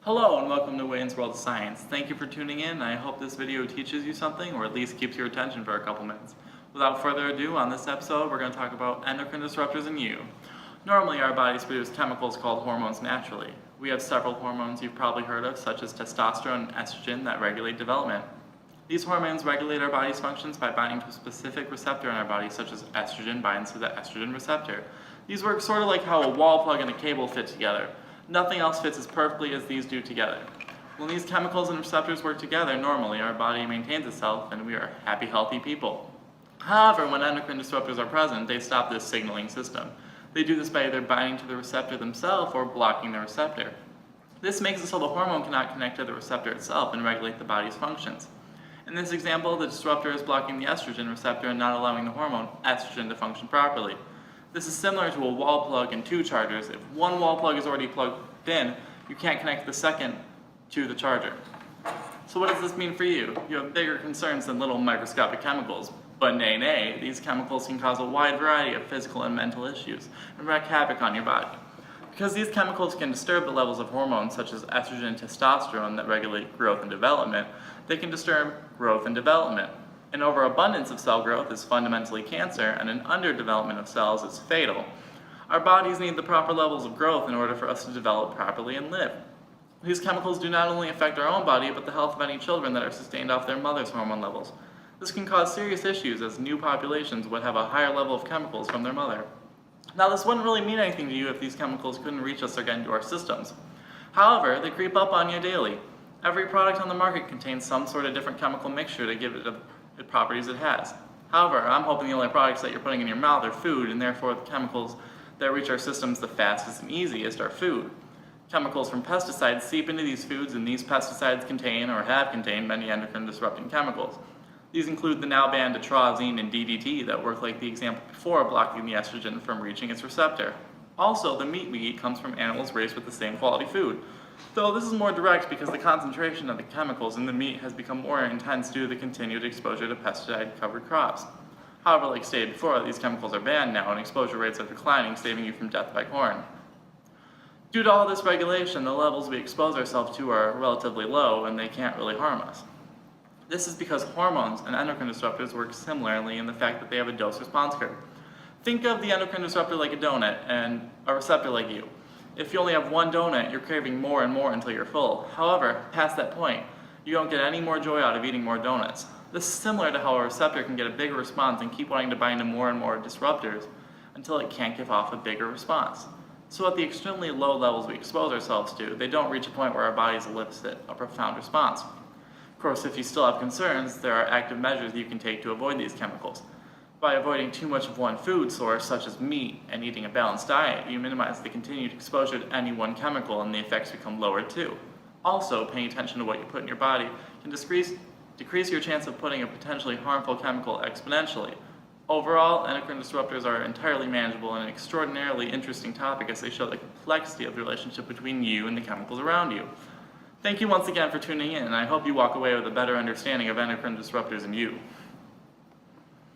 Hello and welcome to Wayne's World of Science. Thank you for tuning in. I hope this video teaches you something or at least keeps your attention for a couple minutes. Without further ado, on this episode we're going to talk about endocrine disruptors in you. Normally our bodies produce chemicals called hormones naturally. We have several hormones you've probably heard of, such as testosterone and estrogen, that regulate development. These hormones regulate our body's functions by binding to a specific receptor in our body, such as estrogen binds to the estrogen receptor. These work sort of like how a wall plug and a cable fit together. Nothing else fits as perfectly as these do together. When these chemicals and receptors work together normally, our body maintains itself and we are happy, healthy people. However, when endocrine disruptors are present, they stop this signaling system. They do this by either binding to the receptor themselves or blocking the receptor. This makes it so the hormone cannot connect to the receptor itself and regulate the body's functions. In this example, the disruptor is blocking the estrogen receptor and not allowing the hormone estrogen to function properly. This is similar to a wall plug and two chargers. If one wall plug is already plugged in, you can't connect the second to the charger. So what does this mean for you? You have bigger concerns than little microscopic chemicals. But nay, these chemicals can cause a wide variety of physical and mental issues and wreak havoc on your body. Because these chemicals can disturb the levels of hormones such as estrogen and testosterone that regulate growth and development, they can disturb growth and development. An overabundance of cell growth is fundamentally cancer, and an underdevelopment of cells is fatal. Our bodies need the proper levels of growth in order for us to develop properly and live. These chemicals do not only affect our own body, but the health of any children that are sustained off their mother's hormone levels. This can cause serious issues, as new populations would have a higher level of chemicals from their mother. Now, this wouldn't really mean anything to you if these chemicals couldn't reach us or get into our systems. However, they creep up on you daily. Every product on the market contains some sort of different chemical mixture to give it the properties it has. However, I'm hoping the only products that you're putting in your mouth are food, and therefore the chemicals that reach our systems the fastest and easiest are food. Chemicals from pesticides seep into these foods, and these pesticides contain or have contained many endocrine disrupting chemicals. These include the now banned atrazine and DDT that work like the example before, blocking the estrogen from reaching its receptor. Also, the meat we eat comes from animals raised with the same quality food. Though this is more direct because the concentration of the chemicals in the meat has become more intense due to the continued exposure to pesticide-covered crops. However, like stated before, these chemicals are banned now and exposure rates are declining, saving you from death by corn. Due to all this regulation, the levels we expose ourselves to are relatively low and they can't really harm us. This is because hormones and endocrine disruptors work similarly in the fact that they have a dose-response curve. Think of the endocrine disruptor like a donut and a receptor like you. If you only have one donut, you're craving more and more until you're full. However, past that point, you don't get any more joy out of eating more donuts. This is similar to how a receptor can get a bigger response and keep wanting to bind to more and more disruptors until it can't give off a bigger response. So at the extremely low levels we expose ourselves to, they don't reach a point where our bodies elicit a profound response. Of course, if you still have concerns, there are active measures you can take to avoid these chemicals. By avoiding too much of one food source, such as meat, and eating a balanced diet, you minimize the continued exposure to any one chemical and the effects become lower too. Also, paying attention to what you put in your body can decrease your chance of putting a potentially harmful chemical exponentially. Overall, endocrine disruptors are entirely manageable and an extraordinarily interesting topic as they show the complexity of the relationship between you and the chemicals around you. Thank you once again for tuning in, and I hope you walk away with a better understanding of endocrine disruptors in you.